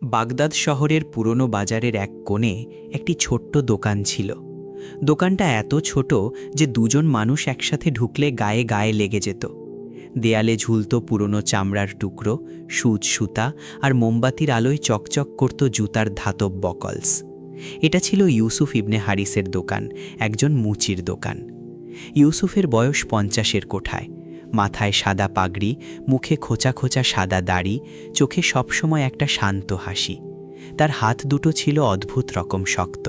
Baghdad শহরের পুরনো বাজারের এক কোণে একটি ছোট্ট দোকান ছিল। দোকানটা এত ছোট যে দুজন মানুষ একসাথে ঢুকলে গায়ে গায়ে লেগে যেত। দেয়ালে ঝুলতো পুরনো চামড়ার টুকরো, সুচ সুতা আর মোমবাতির আলোয় চকচক করত জুতার ধাতব বকলস। এটা ছিল ইউসুফ ইবনে হারিসের দোকান, একজন মুচির দোকান। ইউসুফের বয়স 50-এর কোঠায়, মাথায় সাদা পাগড়ি, মুখে খোঁচা খোঁচা সাদা দাড়ি, চোখে সবসময় একটা শান্ত হাসি। তার হাত দুটো ছিল অদ্ভুত রকম শক্ত,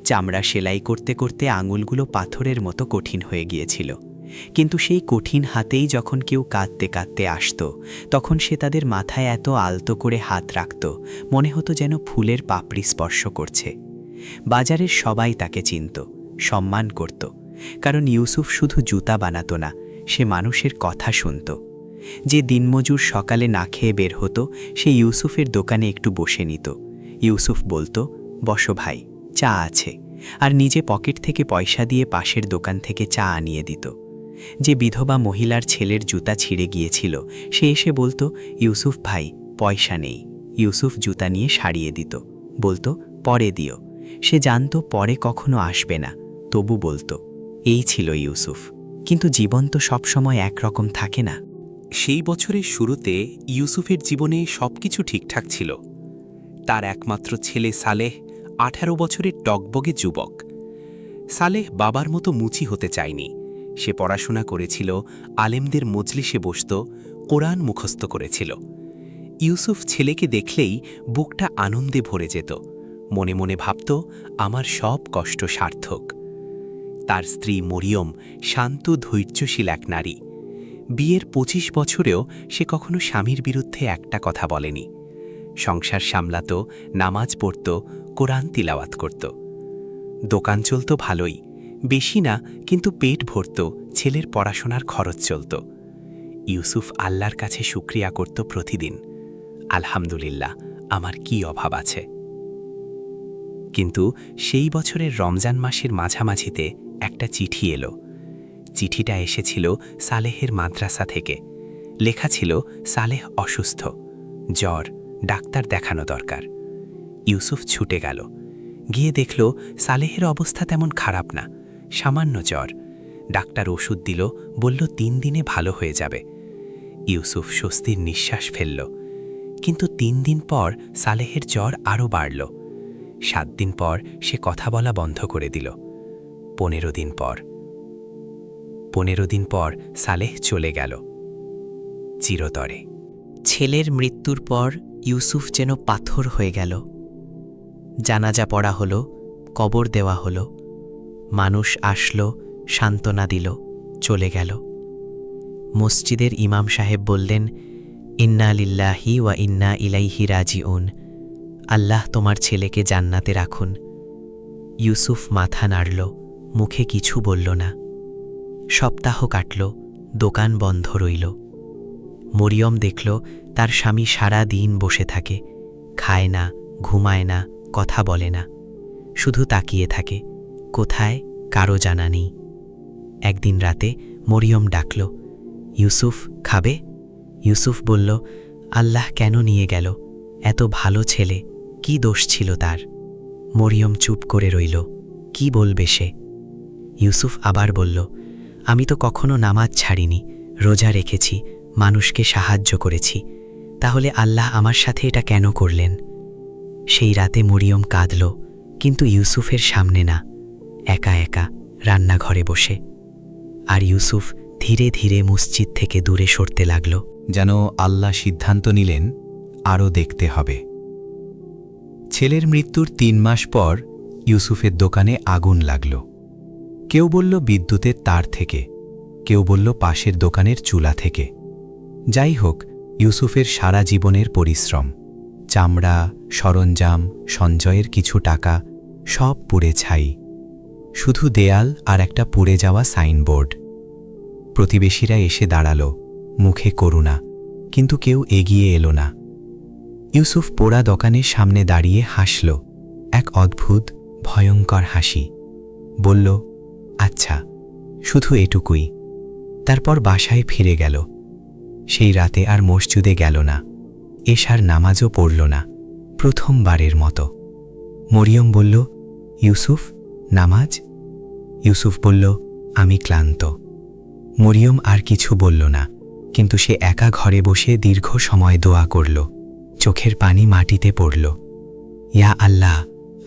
চামড়া সেলাই করতে করতে আঙুলগুলো পাথরের মতো কঠিন হয়ে গিয়েছিল। কিন্তু সেই কঠিন হাতেই যখন কেউ কাঁদতে কাঁদতে আসত, তখন সে তাদের মাথায় এত আলতো করে হাত রাখত, মনে হতো যেন ফুলের পাপড়ি স্পর্শ করছে। বাজারের সবাই তাকে চিনত, সম্মান করত, কারণ ইউসুফ শুধু জুতা বানাতো না, সে মানুষের কথা শুনত। যে দিনমজুর সকালে না খেয়ে বের হতো, সে ইউসুফের দোকানে একটু বসে নিত। ইউসুফ বলতো, বসো ভাই, চা আছে, আর নিজে পকেট থেকে পয়সা দিয়ে পাশের দোকান থেকে চা আনিয়ে দিত। যে বিধবা মহিলার ছেলের জুতা ছিঁড়ে গিয়েছিল, সে এসে বলতো, ইউসুফ ভাই, পয়সা নেই। ইউসুফ জুতা নিয়ে সারিয়ে দিত, বলতো, পরে দিও। সে জানতো পরে কখনো আসবে না, তবু বলতো। এই ছিল ইউসুফ। কিন্তু জীবন তো সবসময় একরকম থাকে না। সেই বছরের শুরুতে ইউসুফের জীবনে সবকিছু ঠিকঠাক ছিল। তার একমাত্র ছেলে সালেহ 18 বছরের টগবগে যুবক। সালেহ বাবার মতো মুচি হতে চায়নি। সে পড়াশোনা করেছিল, আলেমদের মজলিসে বসত, কোরআন মুখস্থ করেছিল। ইউসুফ ছেলেকে দেখলেই বুকটা আনন্দে ভরে যেত, মনে মনে ভাবত, আমার সব কষ্ট সার্থক। তার স্ত্রী মরিয়ম শান্ত ধৈর্যশীল এক নারী। বিয়ের 25 বছরেও সে কখনো স্বামীর বিরুদ্ধে একটা কথা বলেনি। সংসার সামলাত, নামাজ পড়ত, কোরআন তিলাওয়াত করত। দোকান চলত ভালোই, বেশি না, কিন্তু পেট ভরত, ছেলের পড়াশোনার খরচ চলত। ইউসুফ আল্লাহর কাছে শুকরিয়া করত প্রতিদিন, আলহামদুলিল্লাহ, আমার কি অভাব আছে। কিন্তু সেই বছরের রমজান মাসের মাঝামাঝিতে একটা চিঠি এলো। চিঠিটা এসেছিল সালেহের মাদ্রাসা থেকে। লেখা ছিল, সালেহ অসুস্থ, জ্বর, ডাক্তার দেখানো দরকার। ইউসুফ ছুটে গেল, গিয়ে দেখল সালেহের অবস্থা তেমন খারাপ না, সামান্য জ্বর। ডাক্তার ওষুধ দিল, বলল 3 দিনে ভালো হয়ে যাবে। ইউসুফ স্বস্তির নিঃশ্বাস ফেলল। কিন্তু 3 দিন পর সালেহের জ্বর আরও বাড়ল। 7 দিন পর সে কথা বলা বন্ধ করে দিল। 15 দিন পর সালেহ চলে গেল চিরতরে। ছেলের মৃত্যুর পর ইউসুফ যেন পাথর হয়ে গেল। জানাজা পড়া হলো, কবর দেওয়া হলো, মানুষ আসলো, সান্ত্বনা দিল, চলে গেল। মসজিদের ইমাম সাহেব বললেন, ইন্না লিল্লাহি ওয়া ইন্না ইলাইহি রাজিউন, আল্লাহ তোমার ছেলেকে জান্নাতে রাখুন। ইউসুফ মাথা নাড়ল, মুখে কিছু বলল না। সপ্তাহ কাটল, দোকান বন্ধ রইল। মরিয়ম দেখল তার স্বামী সারা দিন বসে থাকে, খায় না, ঘুমায় না, কথা বলে না, শুধু তাকিয়ে থাকে। কোথায়, কারো জানা নেই। একদিন রাতে মরিয়ম ডাকল, ইউসুফ, খাবে? ইউসুফ বলল, আল্লাহ কেন নিয়ে গেল? এত ভালো ছেলে, কি দোষ ছিল তার? মরিয়ম চুপ করে রইল, কি বলবে সে? ইউসুফ আবার বলল, আমি তো কখনো নামাজ ছাড়িনি, রোজা রেখেছি, মানুষকে সাহায্য করেছি, তাহলে আল্লাহ আমার সাথে এটা কেন করলেন? সেই রাতে মরিয়ম কাঁদল, কিন্তু ইউসুফের সামনে না, একা একা রান্নাঘরে বসে। আর ইউসুফ ধীরে ধীরে মসজিদ থেকে দূরে সরতে লাগল। যেন আল্লাহ সিদ্ধান্ত নিলেন, আরও দেখতে হবে। ছেলের মৃত্যুর 3 মাস পর ইউসুফের দোকানে আগুন লাগল। কেউ বলল বিদ্যুতের তার থেকে, কেউ বলল পাশের দোকানের চুলা থেকে। যাই হোক, ইউসুফের সারা জীবনের পরিশ্রম, চামড়া, সরঞ্জাম, সঞ্চয়ের কিছু টাকা, সব পুড়ে ছাই। শুধু দেয়াল আর একটা পুড়ে যাওয়া সাইনবোর্ড। প্রতিবেশীরা এসে দাঁড়াল, মুখে করুণা, কিন্তু কেউ এগিয়ে এলো না। ইউসুফ পোড়া দোকানের সামনে দাঁড়িয়ে হাসল, এক অদ্ভুত ভয়ঙ্কর হাসি। বলল, আচ্ছা, শুধু এটুকুই। তারপর বাসায় ফিরে গেল। সেই রাতে আর মসজিদে গেল না, এশার নামাজও পড়ল না, প্রথমবারের মতো। মরিয়ম বলল, ইউসুফ, নামাজ? ইউসুফ বলল, আমি ক্লান্ত। মরিয়ম আর কিছু বলল না, কিন্তু সে একা ঘরে বসে দীর্ঘ সময় দোয়া করল। চোখের পানি মাটিতে পড়ল। ইয়া আল্লাহ,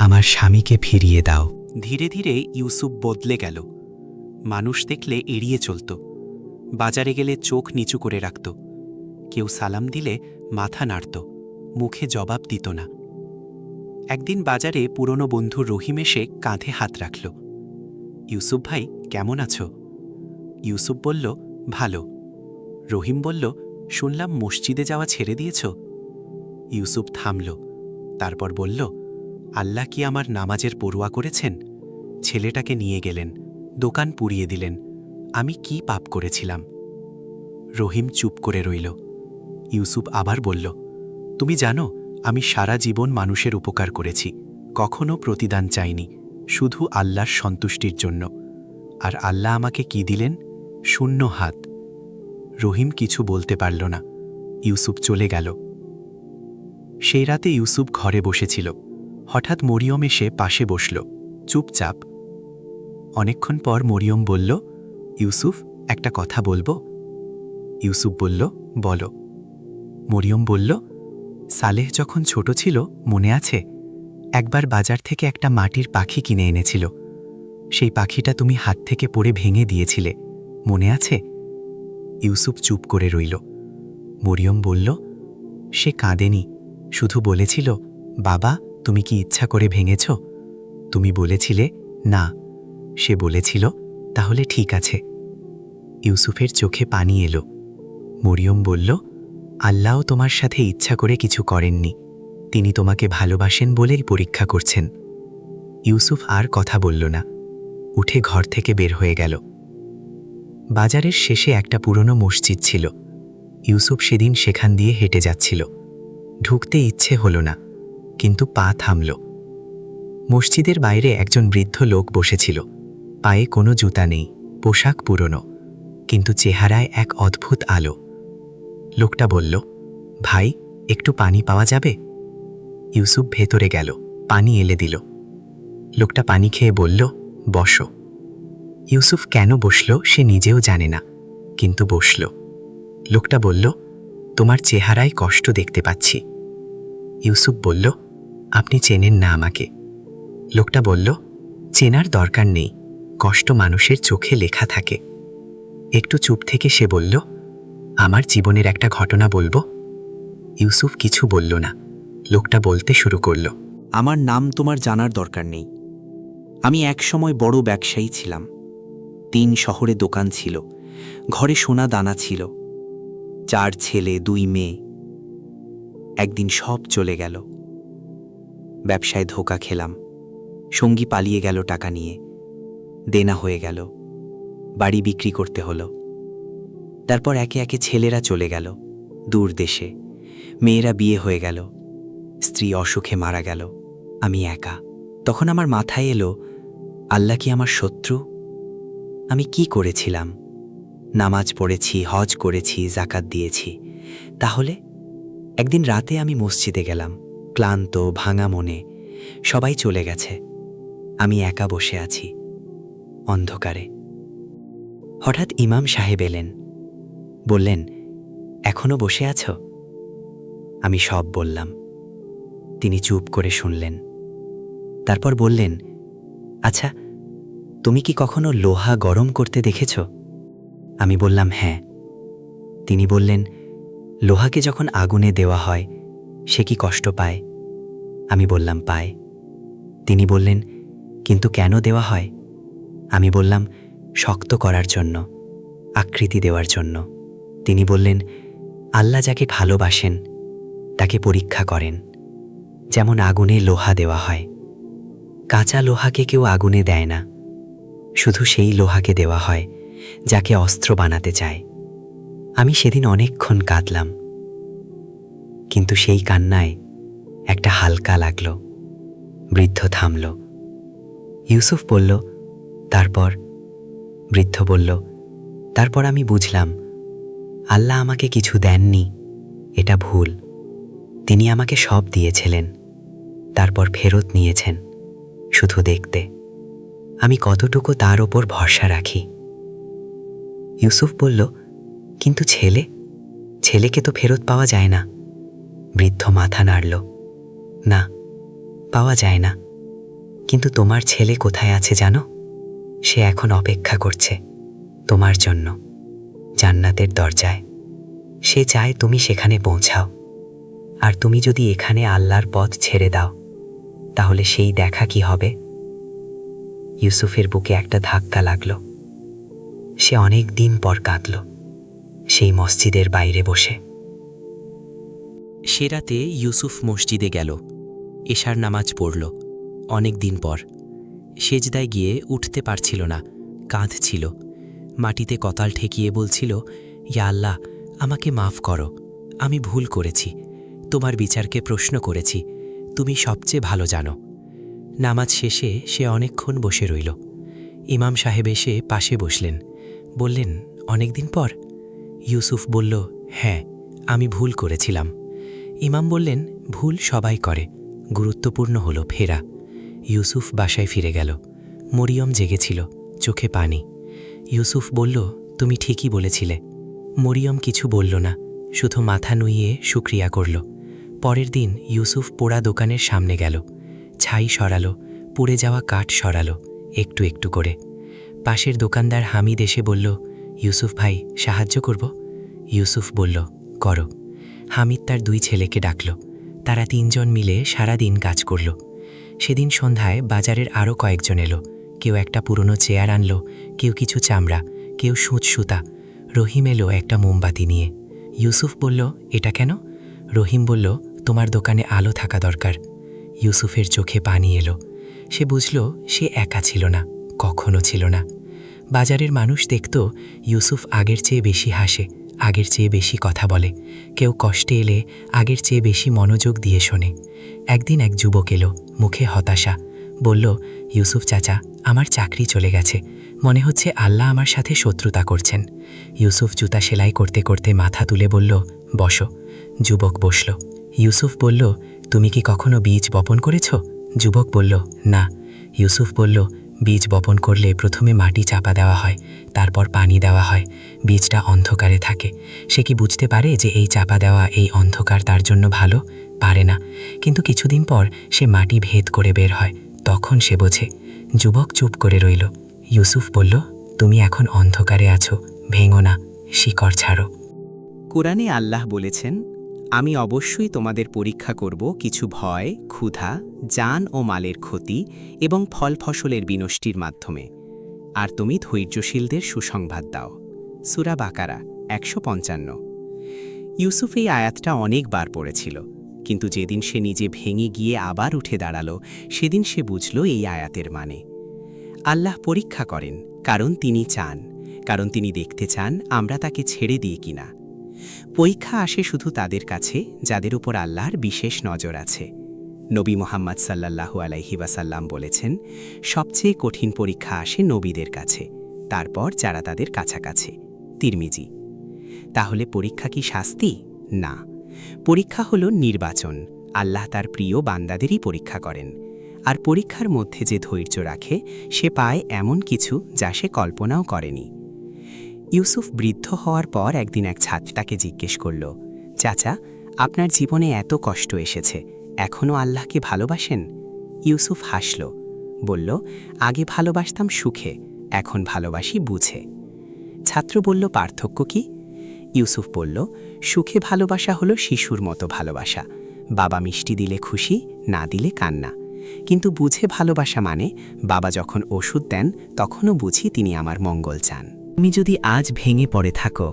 আমার স্বামীকে ফিরিয়ে দাও। ধীরে ধীরে ইউসুফ বদলে গেল। মানুষ দেখলে এড়িয়ে চলত, বাজারে গেলে চোখ নিচু করে রাখত, কেউ সালাম দিলে মাথা নাড়ত, মুখে জবাব দিত না। একদিন বাজারে পুরনো বন্ধু রহিম এসে কাঁধে হাত রাখল। ইউসুফ ভাই, কেমন আছো? ইউসুফ বলল, ভালো। রহিম বলল, শুনলাম মসজিদে যাওয়া ছেড়ে দিয়েছ। ইউসুফ থামল, তারপর বলল, আল্লাহ কি আমার নামাজের পরোয়া করেছেন? ছেলেটাকে নিয়ে গেলেন, দোকান পুড়িয়ে দিলেন, আমি কি পাপ করেছিলাম? রহিম চুপ করে রইল। ইউসুফ আবার বলল, তুমি জানো, আমি সারা জীবন মানুষের উপকার করেছি, কখনো প্রতিদান চাইনি, শুধু আল্লাহর সন্তুষ্টির জন্য। আর আল্লাহ আমাকে কি দিলেন? শূন্য হাত। রহিম কিছু বলতে পারল না। ইউসুফ চলে গেল। সেই রাতে ইউসুফ ঘরে বসেছিল। হঠাৎ মরিয়ম এসে পাশে বসল, চুপচাপ। অনেকক্ষণ পর মরিয়ম বলল, ইউসুফ, একটা কথা বলবো? ইউসুফ বলল, বলো। মরিয়ম বলল, সালেহ যখন ছোট ছিল, মনে আছে? একবার বাজার থেকে একটা মাটির পাখি কিনে এনেছিল। সেই পাখিটা তুমি হাত থেকে পড়ে ভেঙে দিয়েছিলে, মনে আছে? ইউসুফ চুপ করে রইল। মরিয়ম বলল, সে কাঁদেনি, শুধু বলেছিল, বাবা, তুমি কি ইচ্ছা করে ভেঙেছ? তুমি বলেছিলে, না। সে বলেছিল, তাহলে ঠিক আছে। ইউসুফের চোখে পানি এলো। মরিয়ম বলল, আল্লাহও তোমার সাথে ইচ্ছা করে কিছু করেননি, তিনি তোমাকে ভালোবাসেন বলেই পরীক্ষা করছেন। ইউসুফ আর কথা বলল না, উঠে ঘর থেকে বের হয়ে গেল। বাজারের শেষে একটা পুরনো মসজিদ ছিল। ইউসুফ সেদিন সেখান দিয়ে হেঁটে যাচ্ছিল। ঢুকতে ইচ্ছে হলো না, কিন্তু পা থামল। মসজিদের বাইরে একজন বৃদ্ধ লোক বসেছিল। পায়ে কোনো জুতা নেই, পোশাক পুরনো, কিন্তু চেহারায় এক অদ্ভুত আলো। লোকটা বলল, ভাই, একটু পানি পাওয়া যাবে? ইউসুফ ভেতরে গেল, পানি এলে দিল। লোকটা পানি খেয়ে বলল, বসো। ইউসুফ কেন বসল সে নিজেও জানে না, কিন্তু বসল। লোকটা বলল, তোমার চেহারায় কষ্ট দেখতে পাচ্ছি। ইউসুফ বলল, আপনি চেনেন না আমাকে। লোকটা বলল, চেনার দরকার নেই, কষ্ট মানুষের চোখে লেখা থাকে। একটু চুপ থেকে সে বলল, আমার জীবনের একটা ঘটনা বলবো। ইউসুফ কিছু বলল না। লোকটা বলতে শুরু করল, আমার নাম তোমার জানার দরকার নেই। আমি একসময় বড় ব্যবসায়ী ছিলাম। 3 শহরে দোকান ছিল, ঘরে সোনা দানা ছিল, 4 ছেলে 2 মেয়ে। একদিন সব চলে গেল। ব্যবসায় ধোঁকা খেলাম, সঙ্গী পালিয়ে গেল টাকা নিয়ে, দেনা হয়ে গেল, বাড়ি বিক্রি করতে হলো। তারপর একে একে ছেলেরা চলে গেল দূর দেশে, মেয়েরা বিয়ে হয়ে গেল, স্ত্রী অসুখে মারা গেল, আমি একা। তখন আমার মাথায় এলো, আল্লাহ কি আমার শত্রু? আমি কি করেছিলাম? নামাজ পড়েছি, হজ করেছি, জাকাত দিয়েছি, তাহলে? একদিন রাতে আমি মসজিদে গেলাম, ক্লান্ত, ভাঙা মনে। সবাই চলে গেছে, আমি একা বসে আছি অন্ধকারে। হঠাৎ ইমাম সাহেব এলেন, বললেন, এখনো বসে আছো? আমি সব বললাম। তিনি চুপ করে শুনলেন, তারপর বললেন, আচ্ছা, তুমি কি কখনো লোহা গরম করতে দেখেছ? আমি বললাম, হ্যাঁ। তিনি বললেন, লোহাকে যখন আগুনে দেওয়া হয় সে কি কষ্ট পায়? আমি বললাম, পায়। তিনি বললেন, কিন্তু কেন দেওয়া হয়? আমি বললাম, শক্ত করার জন্য, আকৃতি দেওয়ার জন্য। তিনি বললেন, আল্লাহ যাকে ভালোবাসেন তাকে পরীক্ষা করেন, যেমন আগুনে লোহা দেওয়া হয়। কাঁচা লোহাকে কেউ আগুনে দেয় না, শুধু সেই লোহাকে দেওয়া হয় যাকে অস্ত্র বানাতে চায়। আমি সেদিন অনেকক্ষণ কাঁদলাম, কিন্তু সেই কান্নায় একটা হালকা লাগলো। বৃদ্ধ থামল। ইউসুফ বলল, তারপর? বৃদ্ধ বলল, তারপর আমি বুঝলাম আল্লাহ আমাকে কিছু দেননি, এটা ভুল। তিনি আমাকে সব দিয়েছিলেন, তারপর ফেরত নিয়েছেন শুধু দেখতে আমি কতটুকু তার ওপর ভরসা রাখি। ইউসুফ বলল, কিন্তু ছেলেকে তো ফেরত পাওয়া যায় না। বৃদ্ধ মাথা নাড়ল, না, পাওয়া যায় না। কিন্তু তোমার ছেলে কোথায় আছে জানো? সে এখন অপেক্ষা করছে তোমার জন্য, জান্নাতের দরজায়। সে চায় তুমি সেখানে পৌঁছাও। আর তুমি যদি এখানে আল্লাহর পথ ছেড়ে দাও, তাহলে সেই দেখা কি হবে? ইউসুফের বুকে একটা ধাক্কা লাগল। সে অনেক দিন পর কাঁদল, সেই মসজিদের বাইরে বসে। সে রাতে ইউসুফ মসজিদে গেল, এশার নামাজ পড়ল। অনেক দিন পর সেজদায় গিয়ে উঠতে পারছিল না, কাঁদছিল। মাটিতে কতাল ঠেকিয়ে বলছিল, ইয়া আল্লাহ, আমাকে মাফ করো, আমি ভুল করেছি, তোমার বিচারকে প্রশ্ন করেছি, তুমি সবচেয়ে ভালো জানো। নামাজ শেষে সে অনেকক্ষণ বসে রইল। ইমাম সাহেব এসে পাশে বসলেন, বললেন, অনেক দিন পর? ইউসুফ বলল, হ্যাঁ, আমি ভুল করেছিলাম। ইমাম বললেন, ভুল সবাই করে, গুরুত্বপূর্ণ হলো ফেরা। ইউসুফ বাসায় ফিরে গেল। মরিয়ম জেগেছিল, চোখে পানি। ইউসুফ বলল, তুমি ঠিকই বলেছিলে। মরিয়ম কিছু বলল না, শুধু মাথা নুইয়ে শুকরিয়া করল। পরের দিন ইউসুফ পোড়া দোকানের সামনে গেল। ছাই সরালো, পুড়ে যাওয়া কাঠ সরালো, একটু একটু করে। পাশের দোকানদার হামিদ এসে বলল, ইউসুফ ভাই, সাহায্য করব? ইউসুফ বলল, করো। হামিদ তার 2 ছেলেকে ডাকল। তারা 3 জন মিলে সারা দিন কাজ করল। সেদিন সন্ধ্যায় বাজারের আরও কয়েকজন এলো। কেউ একটা পুরনো চেয়ার আনলো, কেউ কিছু চামড়া, কেউ সুঁচ সুতা। রহিম এলো একটা মোমবাতি নিয়ে। ইউসুফ বলল, এটা কেন? রহিম বলল, তোমার দোকানে আলো থাকা দরকার। ইউসুফের চোখে পানি এলো। সে বুঝল সে একা ছিল না, কখনো ছিল না। বাজারের মানুষ দেখত ইউসুফ আগের চেয়ে বেশি হাসে, আগের চেয়ে বেশি কথা বলে। কেউ কষ্টে এলে আগের চেয়ে বেশি মনোযোগ দিয়ে শোনে। একদিন এক যুবক এলো, মুখে হতাশা। বলল, ইউসুফ চাচা, আমার চাকরি চলে গেছে, মনে হচ্ছে আল্লাহ আমার সাথে শত্রুতা করছেন। ইউসুফ জুতা সেলাই করতে করতে মাথা তুলে বলল, বসো। যুবক বসল। ইউসুফ বলল, তুমি কি কখনো বীজ বপন করেছ? যুবক বলল, না। ইউসুফ বলল, বীজ বপন করলে প্রথমে মাটি চাপা দেওয়া হয়, তারপর পানি দেওয়া হয়, বীজটা অন্ধকারে থাকে। সে কি বুঝতে পারে যে এই চাপা দেওয়া, এই অন্ধকার তার জন্য ভালো? পারে না। কিন্তু কিছুদিন পর সে মাটি ভেদ করে বের হয়, তখন সে বোঝে। যুবক চুপ করে রইল। ইউসুফ বলল, তুমি এখন অন্ধকারে আছো, ভেঙো না, শিকড় ছাড়ো। কোরআনে আল্লাহ বলেছেন, আমি অবশ্যই তোমাদের পরীক্ষা করব কিছু ভয়, ক্ষুধা, জান ও মালের ক্ষতি এবং ফল ফসলের বিনষ্টির মাধ্যমে, আর তুমি ধৈর্যশীলদের সুসংবাদ দাও। সূরা বাকারা 155। ইউসুফ এই আয়াতটা অনেকবার পড়েছিল, কিন্তু যেদিন সে নিজে ভেঙে গিয়ে আবার উঠে দাঁড়ালো, সেদিন সে বুঝল এই আয়াতের মানে। আল্লাহ পরীক্ষা করেন কারণ তিনি চান, কারণ তিনি দেখতে চান আমরা তাকে ছেড়ে দিই কিনা। পরীক্ষা আসে শুধু তাদের কাছে যাদের উপর আল্লাহর বিশেষ নজর আছে। নবী মুহাম্মদ সাল্লাল্লাহু আলাইহি ওয়াসাল্লাম বলেছেন, সবচেয়ে কঠিন পরীক্ষা আসে নবীদের কাছে, তারপর যারা তাদের কাছাকাছি। তিরমিজি। তাহলে পরীক্ষা কি শাস্তি? না, পরীক্ষা হলো নির্বাচন। আল্লাহ তার প্রিয় বান্দাদেরই পরীক্ষা করেন, আর পরীক্ষার মধ্যে যে ধৈর্য রাখে সে পায় এমন কিছু যা সে কল্পনাও করেনি। ইউসুফ বৃদ্ধ হওয়ার পর একদিন এক ছাত্র তাকে জিজ্ঞেস করল, চাচা, আপনার জীবনে এত কষ্ট এসেছে, এখনও আল্লাহকে ভালোবাসেন? ইউসুফ হাসল, বলল, আগে ভালোবাসতাম সুখে, এখন ভালোবাসি বুঝে। ছাত্র বলল, পার্থক্য কি? ইউসুফ বলল, সুখে ভালোবাসা হলো শিশুর মতো ভালোবাসা, বাবা মিষ্টি দিলে খুশি, না দিলে কান্না। কিন্তু বুঝে ভালোবাসা মানে বাবা যখন ওষুধ দেন তখনও বুঝি তিনি আমার মঙ্গল চান। তুমি যদি আজ ভেঙে পড়ে থাকো,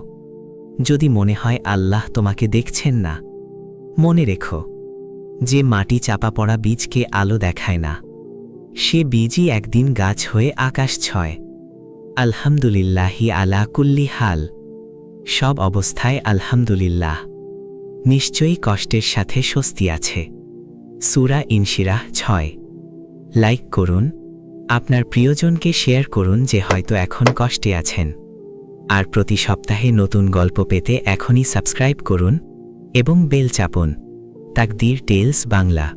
যদি মনে হয় আল্লাহ তোমাকে দেখছেন না, মনে রেখো, যে মাটি চাপা পড়া বীজকে আলো দেখায় না, সে বীজই একদিন গাছ হয়ে আকাশ ছয়। আলহামদুলিল্লাহি আলা কুল্লি হাল। সব অবস্থায় আলহামদুলিল্লাহ। নিশ্চয়ই কষ্টের সাথে স্বস্তি আছে। সূরা ইনশিরাহ 6। লাইক করুন, আপনার প্রিয়জনকে শেয়ার করুন যে হয়তো এখন কষ্টে আছেন। আর প্রতি সপ্তাহে নতুন গল্প পেতে এখনই সাবস্ক্রাইব করুন এবং বেল চাপুন। তাকদীর টেলস বাংলা।